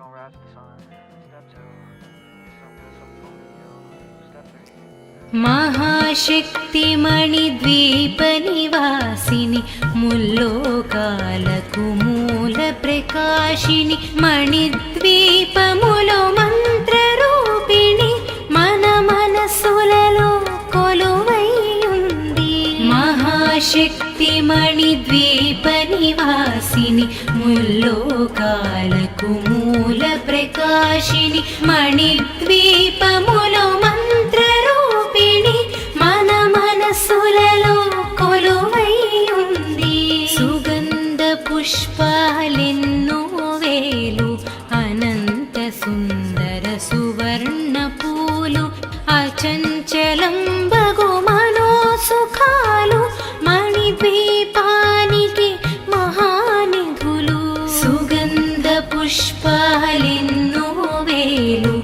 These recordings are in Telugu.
gonna rise with the sun. Step 2, something Step 3. మహాశక్తిమణిద్వీపనివాసిని ముల్లోకాలకు మూల ప్రకాశిని మణిద్వీపములో మంత్రరూపిణి మన మనసులలో కొలువై ఉంది. మహాశక్తిమణిద్వీపనివాసిని ముల్లోకాలకు మూల ప్రకాశిని మణిద్వీపములో మంత్రరూపిణి మన మనసులలో కొలువై ఉంది. సుగంధ పుష్పాలెన్నో వేలు అనంత సుందర సువర్ణ పూలు అచంచలం బగు మనోసుఖాలు మణిద్వీపానికి మహానిధులు. సుగంధ పుష్పాలెన్నో వేలు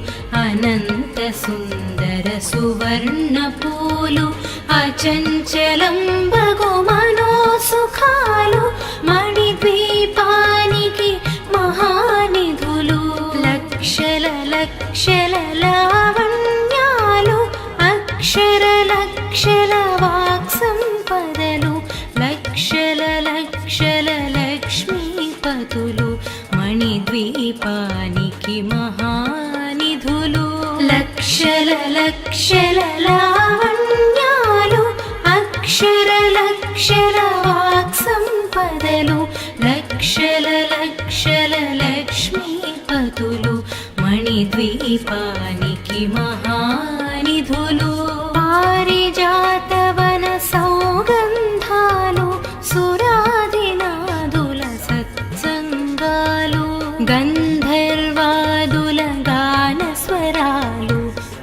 అనంత సుందర సువర్ణ పూలు అచంచలం బగు మనోసుఖాలు మణిద్వీపానికి మహానిధులు. లక్షల లక్షల లావణ్యాలు అక్షర లక్షల వాక్సంపదలు లక్షల లక్షల లక్ష్మీపతులు మణిద్వీపానికి మహానిధులు. లక్షల లక్షల లావణ్యాలు అక్షర లక్షల వాక్సంపదలు లక్షల లక్షల లక్ష్మీపతులు మణిద్వీపానికి మహానిధులు. పారిజాతవన సౌగంధాలు సురాదినాదుల సత్సంగాలు గంధర్వాదుల గానస్వరాలు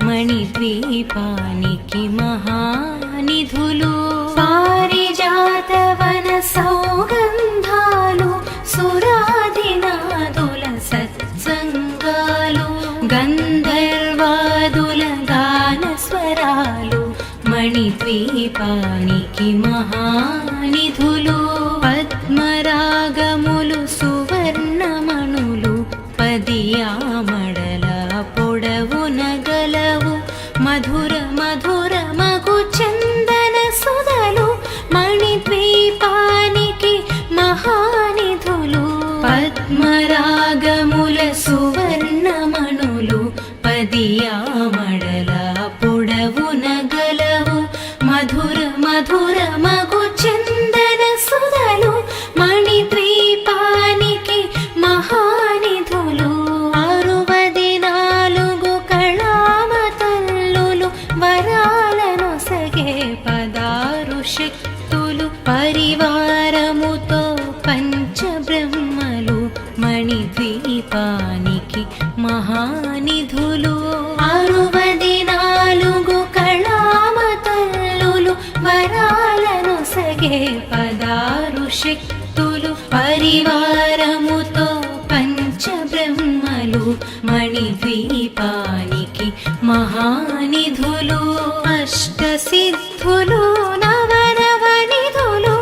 మణిద్వీపానికి మహానిధులు. పారిజాతవన సౌగంధాలు సురాదినాదుల సత్సంగాలు గంధర్వాదుల గానస్వరాలు మణిద్వీపానికి మహానిధులు. పద్మరాగములు సువర్ణమణులు పదియామడల పొడవున గలవు మధుర మధుర మగు చందన సుధలు మణిద్వీపానికి మహానిధులు. పద్మరాగముల సువర్ణమణులు పదియామడల పొడవున గలవు మధుర మధుర మగు చందన సుధలు మణిద్వీపానికి మహానిధులు. 64 కళామతల్లులు వరాలను సగే 16 శక్తులు పరివారముతో పంచబ్రహ్మలు మణిద్వీపానికి మహానిధులు. 64 కళామతల్లులు వరాలను సగే 16 శక్తులు పరివారముతో పంచబ్రహ్మలు మణిద్వీపానికి మహానిధులు. అష్టసిద్ధులు నవనవనిధులు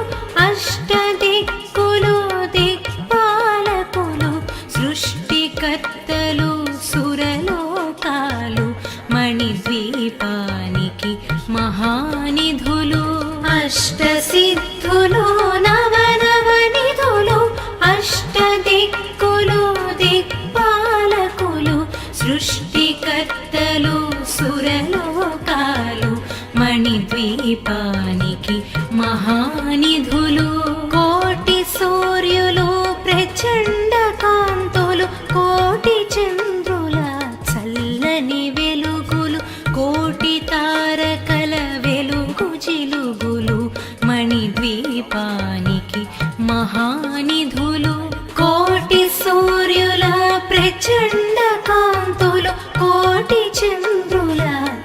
అష్టదిక్కులు దిక్పాలకులు సృష్టికర్తలు సురలోకాలు మణిద్వీపానికి మహానిధులు. అష్టసిద్ధులు నవనవనిధులు అష్టదిక్కులు దిక్పాలకులు సృష్టికర్తలు సురలోకాలు మణిద్వీపానికి మహానిధులు. కోటి సూర్యులు ప్రచండ కాంతులు కోటి చంద్రుల చల్లని వెలుగులు కోటి తారకల వెలుగు జిలుగులు మణిద్వీపానికి మహానిధులు. కోటి సూర్యుల ప్రచండ కాంతులు కోటి చంద్రుల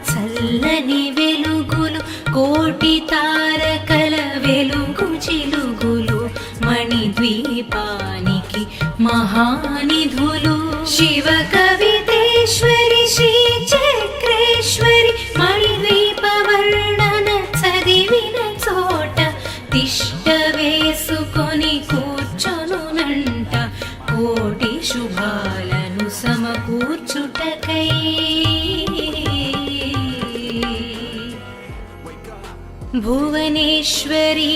చల్లని వెలుగులు కోటి తారకల వెలుగు జిలుగులు మణిద్వీపానికి మహానిధులు. శివ కవితేశ్వరి శ్రీ చక్రేశ్వరి మణిద్వీప వర్ణన చదివిన చోట తిష్ట వేసుకొని కూర్చొనునంట కోటి శుభాలను భువనేశ్వరీ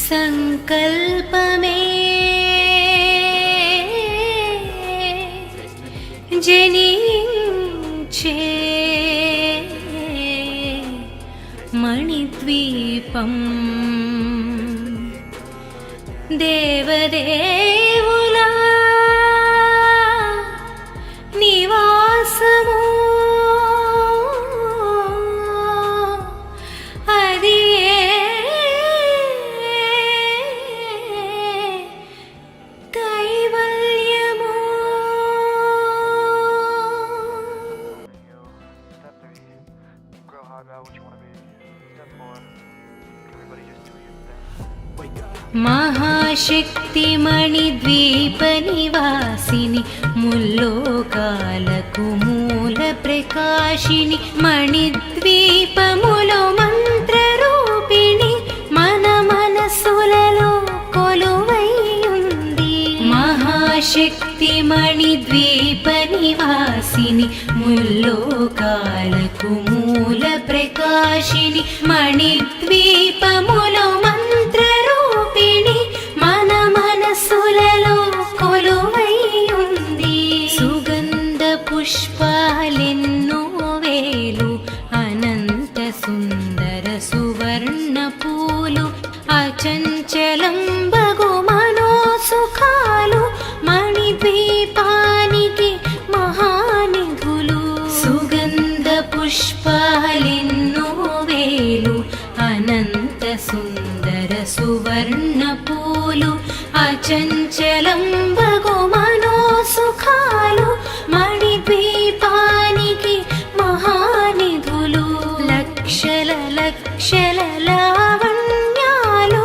సంకల్పమే జనించే మణిద్వీపం దేవదేవుల నివాసము అది కైవల్యము. Step 3, grow hard about what you want to be. Step 4, everybody just do your thing. మహాశక్తిమణిద్వీప నివాసిని ముల్లోకాలకు మూల ప్రకాశిని మణిద్వీపములో మంత్రరూపిణి మన మనసులలో కొలువై ఉంది. మహాశక్తిమణిద్వీప నివాసిని ముల్లోకాలకు మూల ప్రకాశిని మణిద్వీపములో మంత్రరూపిణి మన మనసులలో కొలువై ఉంది. సుగంధ పుష్పాలెన్నో వేలు అనంత సుందర సువర్ణ పూలు అచంచలం బగు మనోసుఖాలు మణిద్వీపానికి మహానిధులు. సుగంధ పుష్పాలెన్నో వేలు అనంత సుందర సువర్ణ పూలు అచంచలం బగు మనోసుఖాలు మణిద్వీపానికి మహానిధులు. లక్షల లక్షల లావణ్యాలు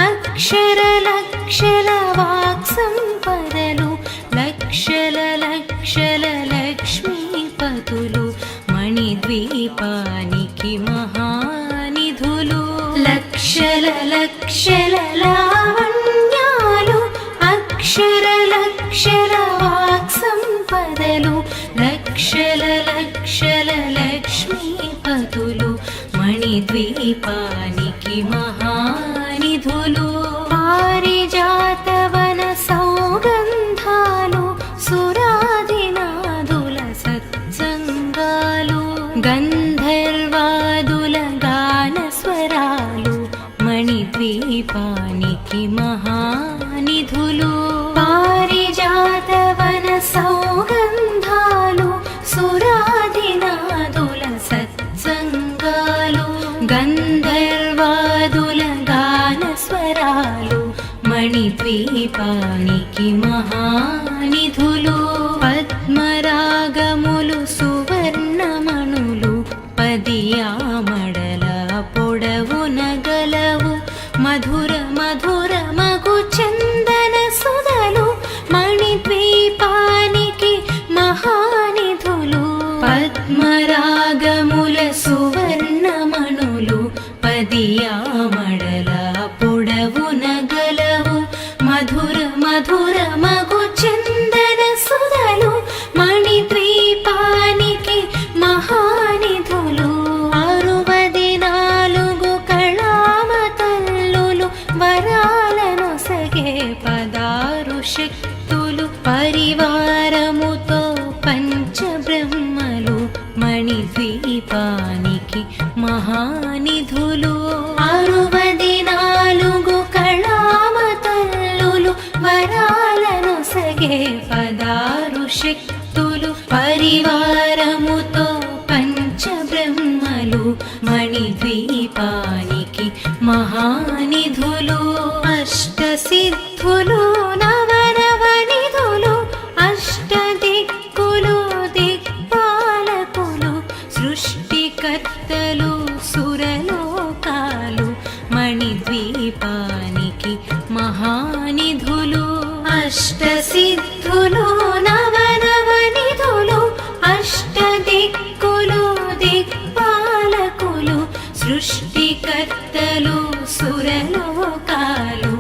అక్షర లక్షల వాక్సంపదలు లక్షల లక్షల లక్ష్మీపతులు మణిద్వీపానికి మహానిధులు. లక్షల లక్షల లావణ్యాలు అక్షర లక్షల వాక్సంపదలు లక్షల లక్షల లక్ష్మీపతులు మణిద్వీపానికి మహానిధులు. పారిజాతవన సౌగంధాలు సురాదినాదుల సత్సంగాలు గంధర్వాదుల గానస్వరాలు మణిద్వీపానికి మహానిధులు. పారిజాతవన సౌగంధాలు సురాదినాదుల సత్సంగాలు గంధర్వాదుల గానస్వరాలు మణిద్వీపానికి మహానిధులు. పద్మరాగములు సువర్ణమణులు పదియామడల పొడవున గలవు మధుర మధుర మగు చందన సుధలు మణిద్వీపానికి మహానిధులు. పద్మరాగముల సువర్ణమణులు పదియామడల పొడవున గలవు మధుర మధుర మగు చందన సుధలు మణిద్వీపానికి మహానిధులు. 64 కళామతల్లులు వరాలను సగే 16 శక్తులు పరివారముతో పంచబ్రహ్మలు మణిద్వీపానికి మహానిధులు. 64 కళామతల్లులు వరాలను సగే 16 శక్తులు పరివారముతో పంచబ్రహ్మలు మణిద్వీపానికి మహానిధులు. అష్టసిద్ధులు నవనవనిధులు అష్టదిక్కులు దిక్పాలకులు సృష్టికర్తలు సురలోకాలు మణిద్వీపానికి మహానిధులు. అష్టసిద్ధులు నవనవనిధులు అష్టదిక్కులు దిక్పాలకులు సృష్టికర్తలు సురలోకాలు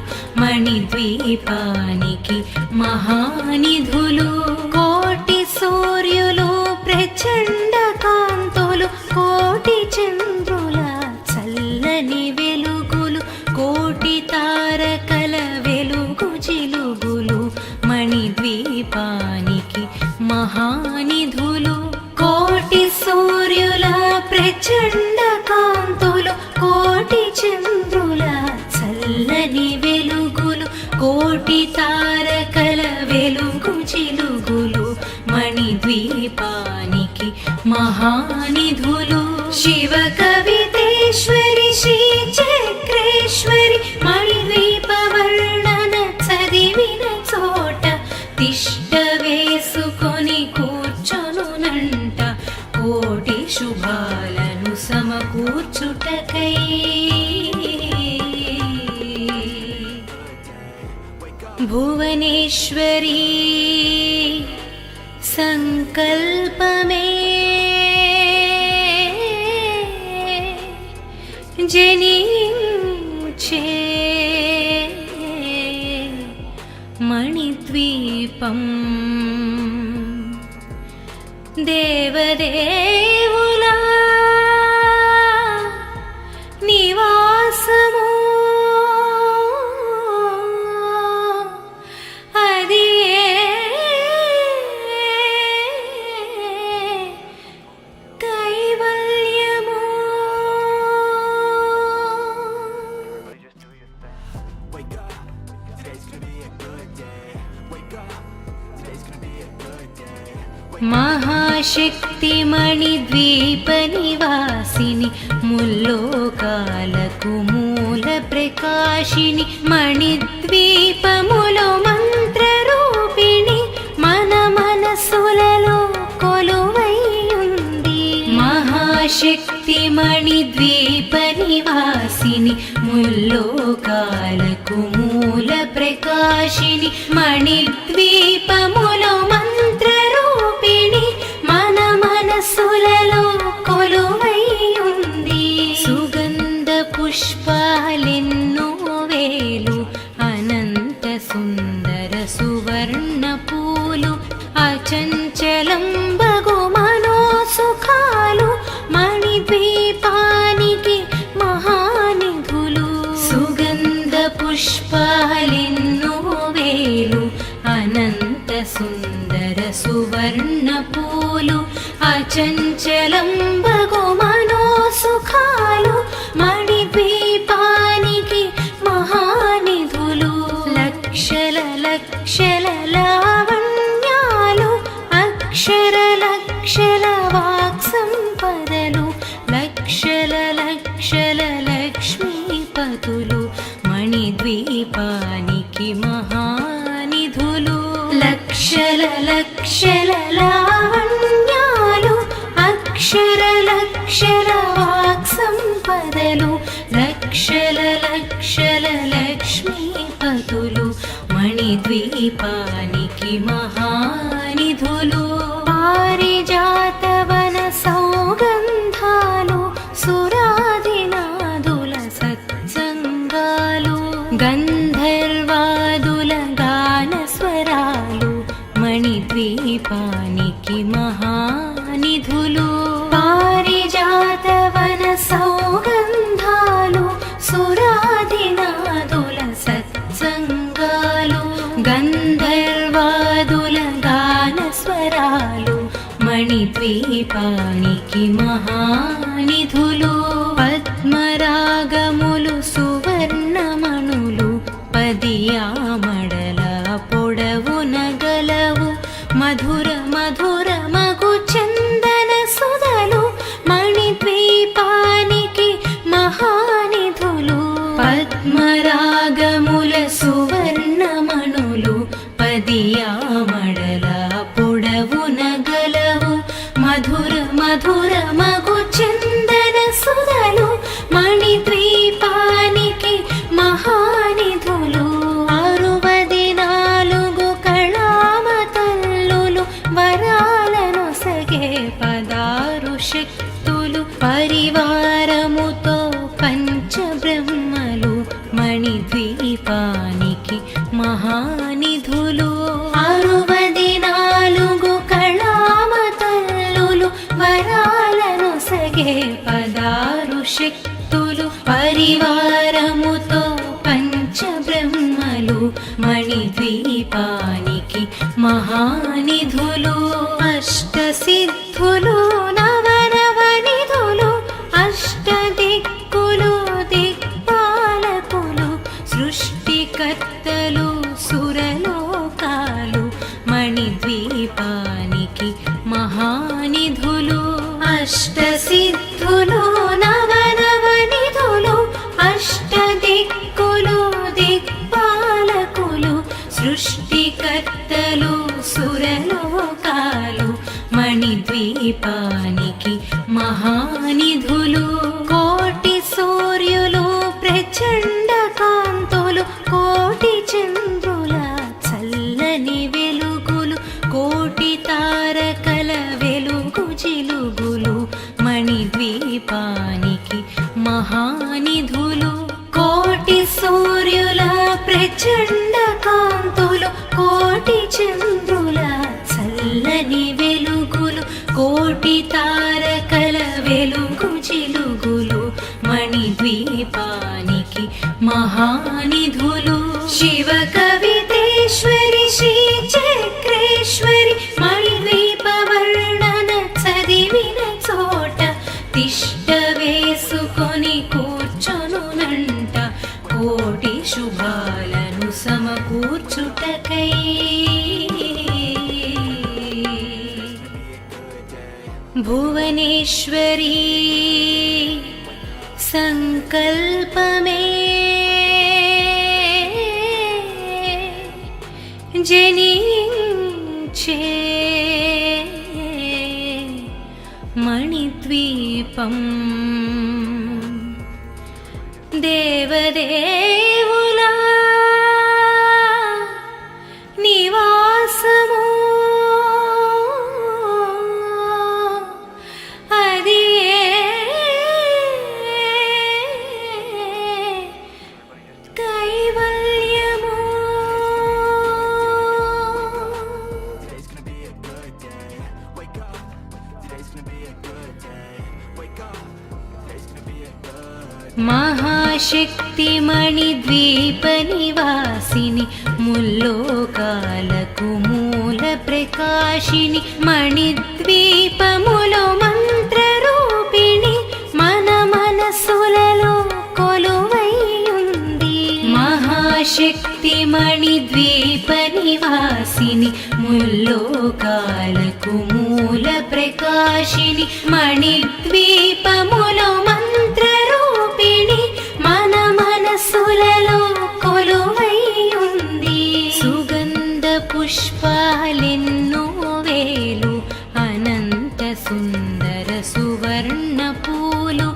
మణిద్వీపానికి మహానిధులు. కోటి సూర్యులు ప్రచండ కాంతులు కోటి చంద్రుల తారకల వెలుగు చిలుగులు మణిద్వీపానికి మహానిధులు శివ కవితేశ్వరి శ్రీ చక్రేశ్వరి మణిద్వీప వర్ణన చదివిన చోట తిష్ట వేసుకొని కూర్చొనునంట కోటి శుభాలను సమకూర్చుటకై భువనేశ్వరీ సంకల్పమే జనించే మణిద్వీపం దేవదేవుల నివాసము అది కైవల్యము Everybody just do your thing. Wake up, today's gonna be a good day. Wake up, today's gonna be a good day. మహాశక్తి మణిద్వీప నివాసిని ముల్లోకాలకు మూల ప్రకాశిని మణిద్వీపములో మంత్ర రూపిణి మన మనసులలో కొలువై ఉంది మహాశక్తి మణిద్వీప నివాసిని ముల్లోకాలకు మూల ప్రకాశిని మణిద్వీపములో మంత్ర రూపిణి మన మనసులలో కొలువై ఉంది సుగంధ పుష్పాలెన్నో వేలు అనంత సుందర సువర్ణ పూలు అచంచలం బగు మనో సుఖాలు మణిద్వీపానికి మహానిధులు సుగంధ పుష్పాలెన్నో వేలు అనంత సుందర సువర్ణ పూలు అచంచలం బగు మనో సుఖాలు మణిద్వీపానికి మహానిధులు లక్షల లక్షల లావణ్యాలు అక్షర లక్షల వాక్ సంపదలు లక్షల లక్షల లక్ష్మీపతులు మణిద్వీపానికి మహానిధులు లక్షల లక్షల లావణ్యాలు అక్షర లక్షల వాక్ సంపదలు లక్షల లక్షల లక్ష్మీపతులు మణిద్వీపానికి మహానిధులు పారిజాతవన సౌగంధాలు సురాదినాదుల సత్సంగాలు గంధర్వాదుల గాన స్వరాలు మణిద్వీపానికి మహానిధులు పారిజాతవన సౌగంధాలు సురాదినాదుల సత్సంగాలు గంధర్వాదుల గాన స్వరాలు మణిద్వీపానికి మహానిధులు పద్మరాగములు సువర్ణమణులు పదియామడల పొడవున గలవు మధుర మధుర మగు చందన సుధలు మణిద్వీపానికి మహానిధులు పద్మరాగముల సువర్ణమణులు పదియామడల పొడవున గలవు మధుర మధుర మగు చందన సుధలు మణిద్వీపానికి మహానిధులు 64 కళామ తల్లులు వరాలను సగే 16 శక్తులు పరివారముతో పంచబ్రహ్మలు మణిద్వీపానికి మహానిధులు 64 కళామ తల్లులు వరాలను సగే 16 శక్తులు పరివారముతో పంచబ్రహ్మలు మణిద్వీపానికి మహానిధులు అష్టసిద్ధులు నవనవనిధులు అష్టదిక్కులు దిక్పాలకులు సృష్టికర్తలు సుర సృష్టికర్తలు సురలోకాలు మణిద్వీపానికి మహానిధులు కోటి సూర్యులు ప్రచండ కాంతులు కోటి చంద్రుల చల్లని వెలుగులు కోటి తారకల వెలుగు జిలుగులు మణిద్వీపానికి మహానిధులు కోటి సూర్యుల ప్రచండ కాంతులు కోటి చంద్రుల చల్లని వెలుగులు కోటి తారకల వెలుగు జిలుగులు మణిద్వీపానికి మహానిధులు శివ కవితేశ్వరి శ్రీ చక్రేశ్వరి మణిద్వీప వర్ణన చదివిన చోట తిష్ట వేసుకొని కూర్చొనునంట కోటి శుభాలను సమకూర్చుటకై భువనేశ్వరీ సంకల్పమే జనించే మణిద్వీపం దేవదేవులా నివాసము అది కైవల్యము Today's gonna be a good day. Wake up. Today's gonna be a good day. Wake up. Today's gonna be a good మహాశక్తి మణిద్వీప నివాసిని ముల్లోకాలకు మూల ప్రకాశిని మణిద్వీపములో మంత్ర రూపిణి మన మనసులలో కొలువై ఉంది మహాశక్తి మణిద్వీప నివాసిని ముల్లోకాలకు మూల ప్రకాశిని మణిద్వీపములో మంత్ర రూపిణి మన మనసులలో కొలువై ఉంది సుగంధ పుష్పాలెన్నో వేలు అనంత సుందర సువర్ణ పూలు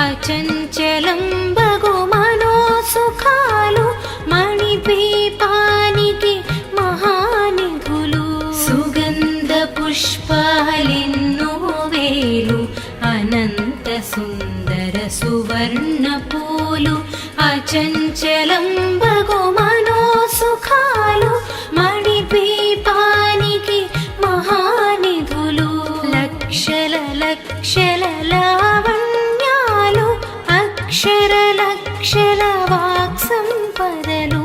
అచంచలం బగు మనో సుఖాలు మణిద్వీపానికి మహానిధులు సుగంధ పుష్పాలెన్నో వేలు అనంత సుందర సువర్ణ పూలు అచంచలం బగు మనో సుఖాలు మణిద్వీపానికి మహానిధులు లక్షల లక్షల లావణ్యాలు అక్షర లక్షల వాక్ సంపదలు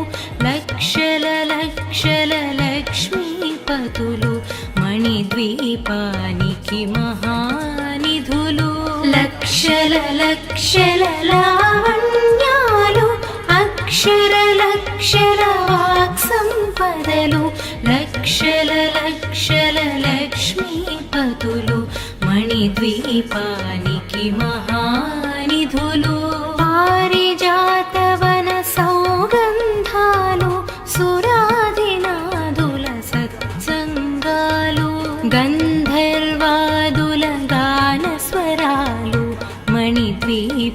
లక్షల లక్షల లక్ష్మీపతులు మణిద్వీపానికి మహానిధులు లక్షల లక్షల లావణ్యాలు అక్షర లక్షల వాక్ సంపదలు లక్షల లక్షల లక్ష్మీపతులు మణిద్వీపానికి మహానిధులు పారిజాతవన సౌగంధాలు సురాదినాదుల సత్సంగాలు గంధర్వాదుల గాన స్వరాలు మణిద్వీపానికి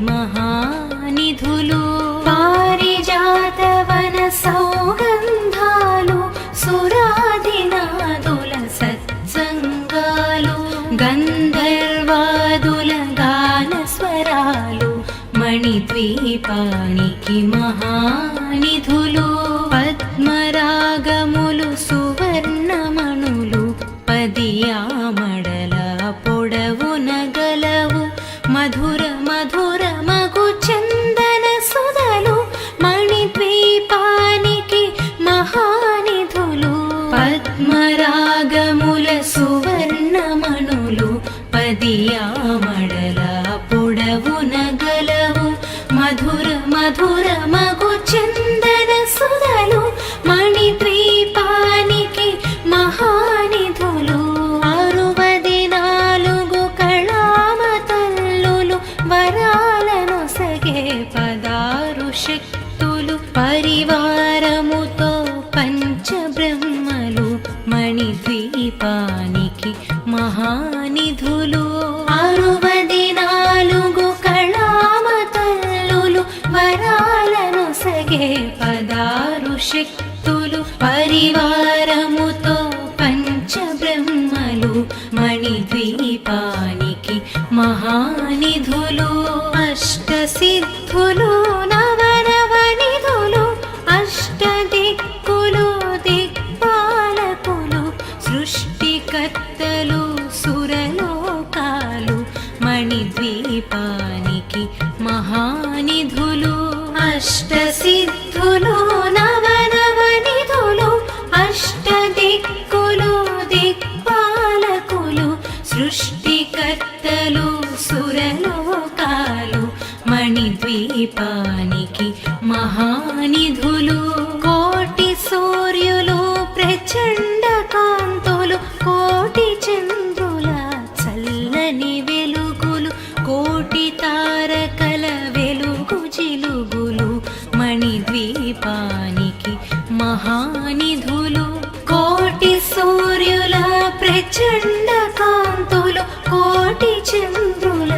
మహానిధులు పారిజాతవన సౌగంధాలు సురాదినాదుల సత్సంగాలు గంధర్వాదుల గాన స్వరాలు మణిద్వీపానికి మహానిధులు పద్మరాగములు సువర్ణమణులు పదియామడల పొడవున గలవు మధుర మధుర మగు చందన సుధలు మణిద్వీపానికి మహానిధులు పద్మరాగముల సువర్ణమణులు పదియామడల పొడవున గలవు మధుర మధుర మగు చందన సుధలు మణిద్వీపా మహానిధులు 64 కళామతల్లులు వరాలను సగే 16 శక్తులు పరివారముతో పంచబ్రహ్మలు మణిద్వీపానికి మహానిధులు అష్టసిద్ధులు నవనవనిధులు అష్టదిక్కులు దిక్పాలకులు సృష్టికర్తలు సురలోకాలు మణిద్వీపానికి మహానిధులు అష్టసిద్ధులు నవనవనిధులు అష్టదిక్కులు దిక్పాలకులు సృష్టికర్తలు సురలోకాలు మణిద్వీపానికి మహానిధులు కోటి సూర్యులు ప్రచండ కాంతులు కోటి చంద్రుల చల్లని వెలుగులు కోటి తారకల వెలుగు జిలుగులు మణిద్వీపానికి మహానిధులు కోటి సూర్యుల ప్రచండ కాంతులు కోటి చంద్రుల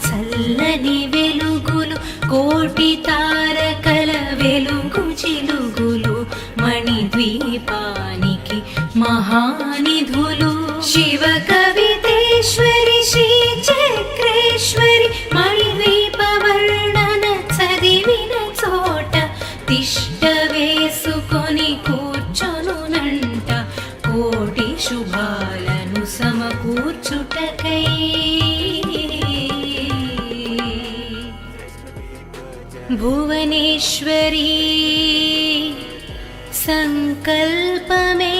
చల్లని వెలుగులు కోటి తారకల వెలుగు జిలుగులు మణిద్వీపానికి మహానిధులు శివ కవితేశ్వరి శ్రీ చక్రేశ్వరి మణిద్వీప వర్ణన చదివిన చోట తిష్ట వేసుకొని కూర్చొనునంట కోటి శుభాలను సమకూర్చుటకై భువనేశ్వరీ సంకల్పమే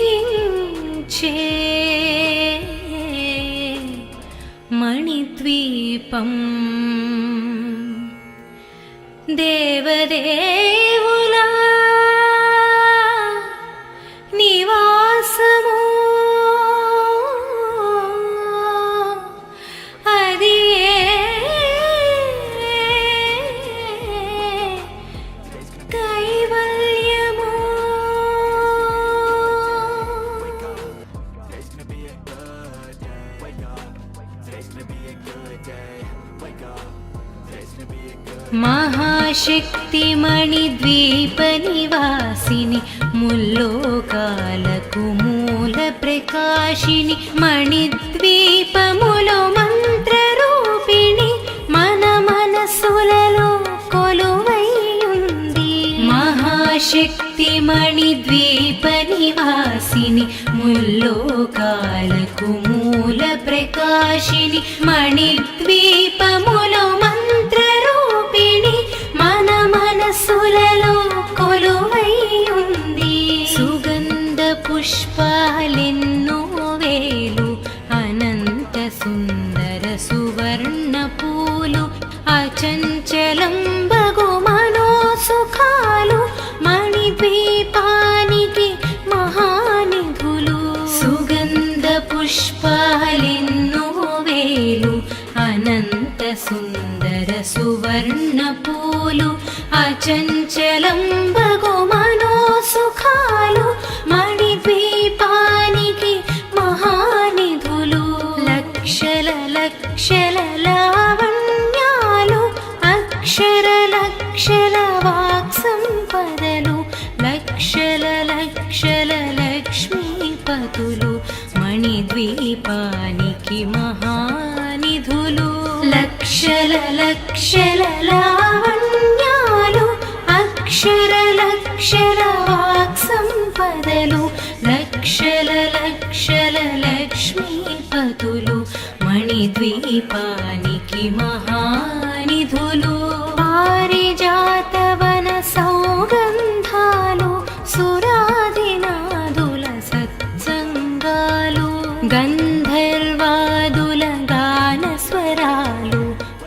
జనించే మణిద్వీపం దేవదేవుల నివాసము అది కైవల్యము మహాశక్తి మణిద్వీప నివాసిని ముల్లోకాలకు మూల ప్రకాశిని మణిద్వీపములో మంత్రరూపిణి మన మనసులలో కొలువై ఉంది మహాశక్తి మణిద్వీప నివాసిని ముల్లోకాలకు మూల ప్రకాశిని మణిద్వీపములో మంత్రరూపిణి మన మనసులలో కొలువై ఉంది సుగంధ పుష్పాలెన్నో వేలు అనంత సుందర సువర్ణ పూలు అచంచలం బగు మనో సుఖాలు మణిద్వీపానికి మహానిధులు సుగంధ పుష్పాలెన్నో వేలు అనంత సుందర సువర్ణ పూలు అచంచలం బగు మనో సుఖాలు మణిద్వీపానికి మహానిధులు లక్షల లక్షల లావణ్యాలు అక్షర లక్షల వాక్ సంపదలు లక్షల లక్షల లక్ష్మీపతులు మణిద్వీపానికి మహానిధులు లక్షల లక్షల లావణ్యాలు అక్షర లక్షల వాక్ సంపదలు లక్షల లక్షల లక్ష్మీపతులు మణిద్వీపానికి మహానిధులు పారిజాతవన సౌగంధాలు సురాదినాదుల సత్సంగాలు గంధర్వాదుల గాన స్వరాలు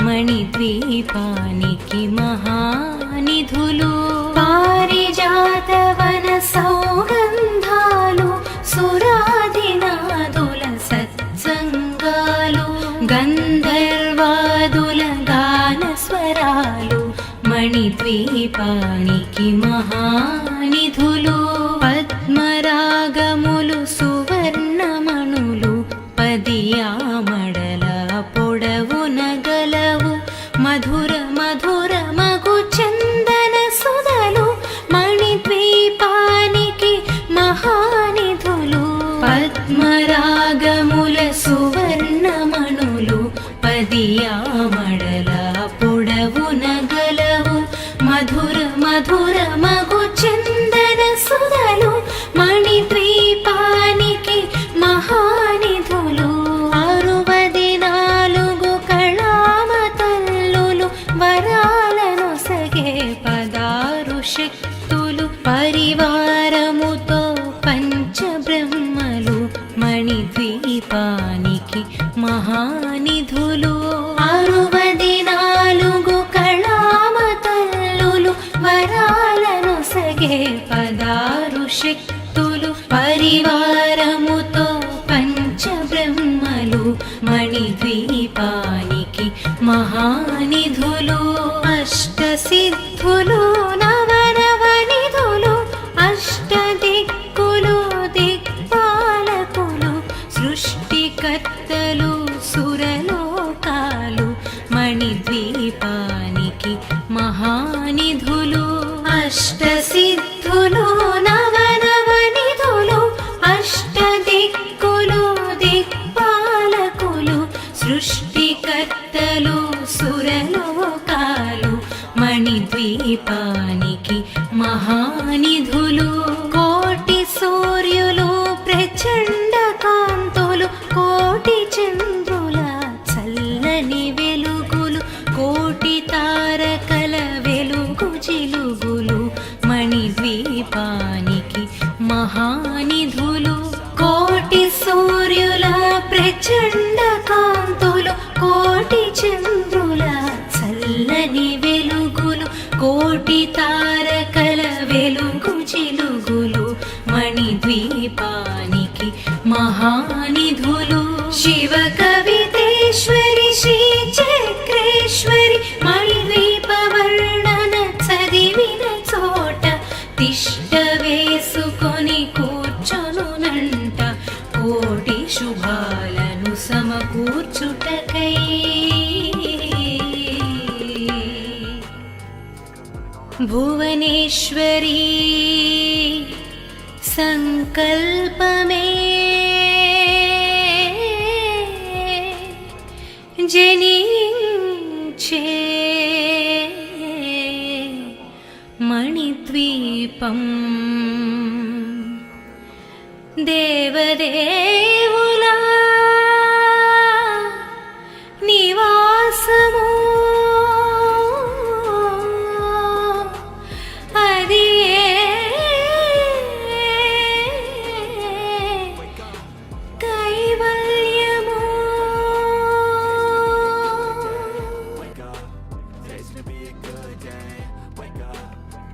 మణిద్వీపానికి మహానిధులు పారిజాతవన సౌగంధాలు సురాదినాదుల సత్సంగాలు గంధర్వాదుల గాన స్వరాలు మణిద్వీపానికి మహానిధులు పద్మరాగములు సువర్ణమణులు పదియామడల పొడవున గలవు మధుర మధుర మగు చందన సుధలు మణిద్వీపానికి మహానిధులు పద్మరాగముల సువర్ణమణులు పదియామడల పొడవున గలవు మధుర మధుర మగు చందన సుధలు మణిద్వీపానికి మహానిధులు 64 కళామతల్లులు వరాలను సగే 16 శక్తులు పరివారముతో పంచబ్రహ్మలు మణిద్వీపానికి మహానిధులు 64 కళామతల్లులు వరాలను సగే 16 శక్తులు పరివారముతో పంచబ్రహ్మలు మణిద్వీపానికి మహానిధులు అష్టసిద్ధులు నవనవనిధులు అష్టదిక్కులు దిక్పాలకులు సృష్టికర్తలు సురలోకాలు మణిద్వీపానికి మహానిధులు అష్టసిద్ధులు నవనవనిధులు అష్టదిక్కులు దిక్పాలకులు సృష్టికర్తలు సురలోకాలు మణిద్వీపానికి మహానిధులు కోటి సూర్యులు ప్రచండ కాంతులు కోటి చంద్రుల చల్లని వెలుగులు కోటి తారకల వెలుగు జిలుగులు మణిద్వీపానికి మహానిధులు కోటి సూర్యుల ప్రచండ కాంతులు కోటి చంద్రుల చల్లని వెలుగులు కోటి తారకల వెలుగు జిలుగులు మణిద్వీపానికి మహానిధులు శివ కవితేశ్వరి శ్రీ చక్రేశ్వరి మణిద్వీప వర్ణన చదివిన చోట తిష్ట వేసుకొని కూర్చొనునంట కోటి శుభాలను సమకూర్చుటకై భువనేశ్వరీ సంకల్పమే జనించే మణిద్వీపం దేవదేవుల నివాసము అది కైవల్యము Wake up, today's gonna be a good day. Wake up,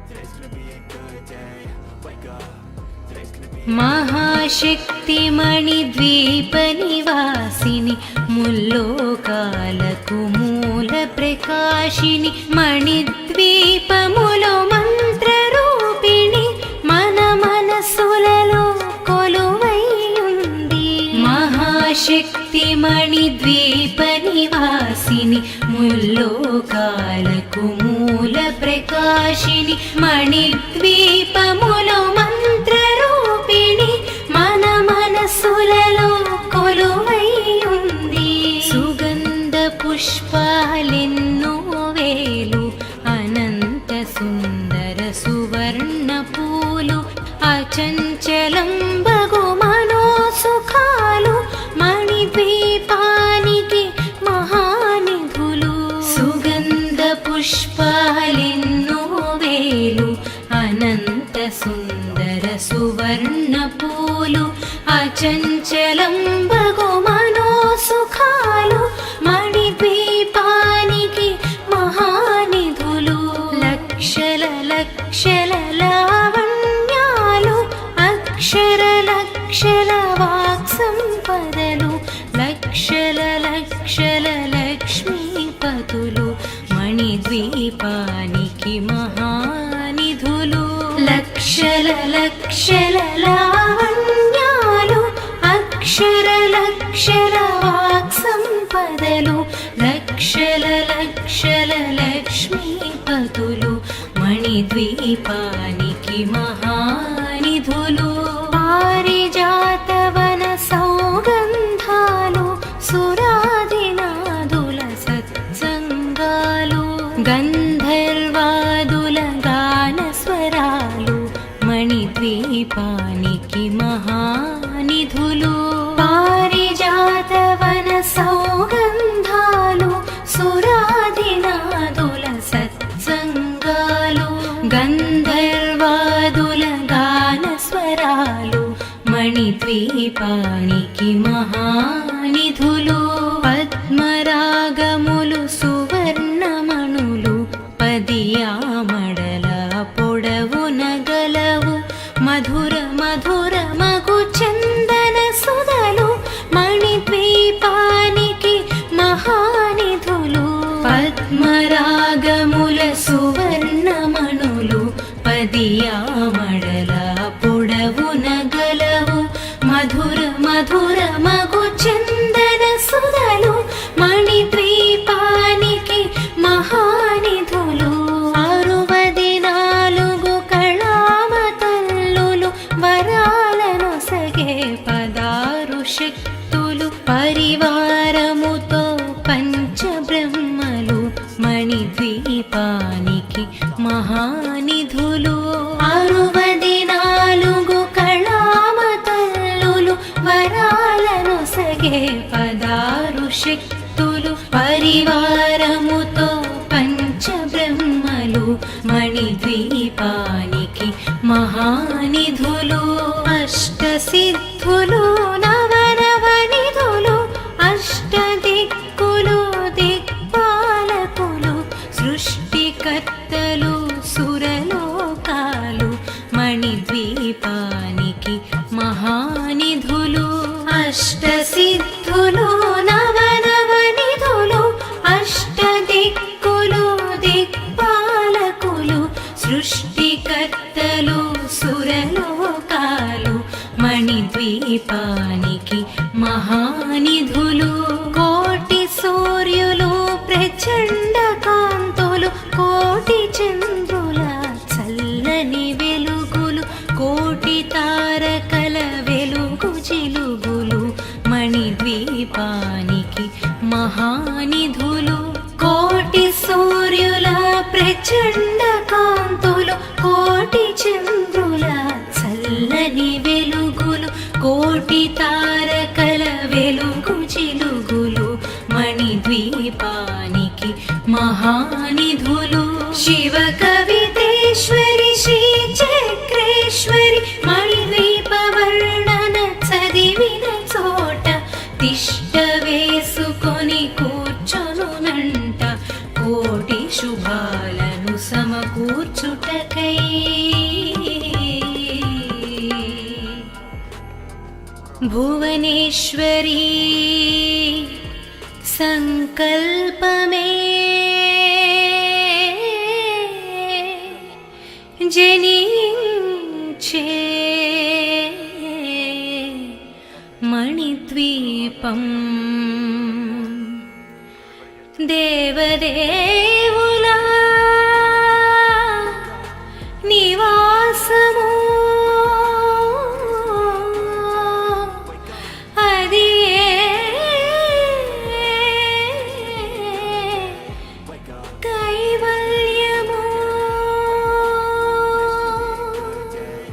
today's gonna be a good day. Wake up, today's gonna be మహాశక్తి మణిద్వీప నివాసిని ముల్లోకాలకు మూల ప్రకాశిని మణిద్వీపములో మంత్ర రూపిణి మన మనసులలో కొలువై ఉంది మహాశక్తి మణిద్వీప నివాసిని ముల్లోకాలకు మూల ప్రకాశిని మణిద్వీపములో మంత్ర రూపిణి మన మనసులలో కొలువై ఉంది సుగంధ పుష్పాలెన్నో వేలు అనంత సుందర సువర్ణ పూలు అచంచలం బగు మనో సుఖాలు మణిద్వీపానికి మహానిధులు సుగంధ పుష్పాలెన్నో వేలు అనంత సుందర సువర్ణ పూలు అచంచలం బగు మనో సుఖాలు మణిద్వీపానికి మహానిధులు లక్షల లక్షల లావణ్యాలు అక్షర లక్షల వాక్ సంపదలు లక్షల లక్షల లక్ష్మీపతులు మణిద్వీపానికి మహానిధులు లక్షల లక్షల లావణ్యాలు లక్షల వాక్సంపదలు లక్షల లక్ష్మీపతులు మణిద్వీపానికి మహానిధులు పారిజాతవన సౌగంధాలు సురాదినాదుల సత్సంగాలు గంధర్వాదుల గానస్వరాలు మణిద్వీపానికి మహానిధులు పారిజాతవన సౌగంధాలు సురాదినాదుల సత్సంగాలు గంధర్వాదుల గానస్వరాలు మణిద్వీపానికి మహానిధులు పద్మరాగములు సువర్ణమణులు పదియామడల పొడవున గలవు మధుర మగు చందన సుధలు మణిద్వీపానికి మహానిధులు పద్మరాగముల సువర్ణమణులు పదియామడల పొడవున గలవు మధుర మగు చందన సుధలు మణిద్వీపానికి మహానిధులు 64 కళామతల్లులు వరాలను సగే 16 శక్తులు పరివారముతో పంచబ్రహ్మలు మణిద్వీపానికి మహానిధులు 64 కళామతల్లులు వరాలను సగే 16 శక్తులు పరివారముతో పంచబ్రహ్మలు మణిద్వీపానికి మహానిధులు అష్టసిద్ధులు నవనిధులు అష్టదిక్కులు దిక్పాలకులు సృష్టికర్తలు సురలోకాలు మణిద్వీపానికి మహానిధులు అష్టసిద్ధులు నవనిధులు అష్టదిక్కులు దిక్పాలకులు సృష్టికర్తలు సురలోకాలు మణిద్వీపానికి మహానిధులు కోటి సూర్యులు ప్రచండ కాంతులు కోటి చంద్రుల చల్లని వెలుగులు కోటి తారకల వెలుగు జిలుగులు మణిద్వీపానికి మహానిధులు కోటి సూర్యుల ప్రచండ కాంతులు కోటి చంద్రుల చల్లని వెలుగులు కోటి తారకల వెలుగు జిలుగులు మణిద్వీపానికి మహానిధులు శివ కవితేశ్వరి శ్రీ చక్రేశ్వరి మణిద్వీప వర్ణన చదివిన చోట తిష్ట వేసుకొని కూర్చొనునంట కోటి శుభాలను సమకూర్చుటకై భువనేశ్వరీ సంకల్పమే జనించే మణిద్వీపం దేవదే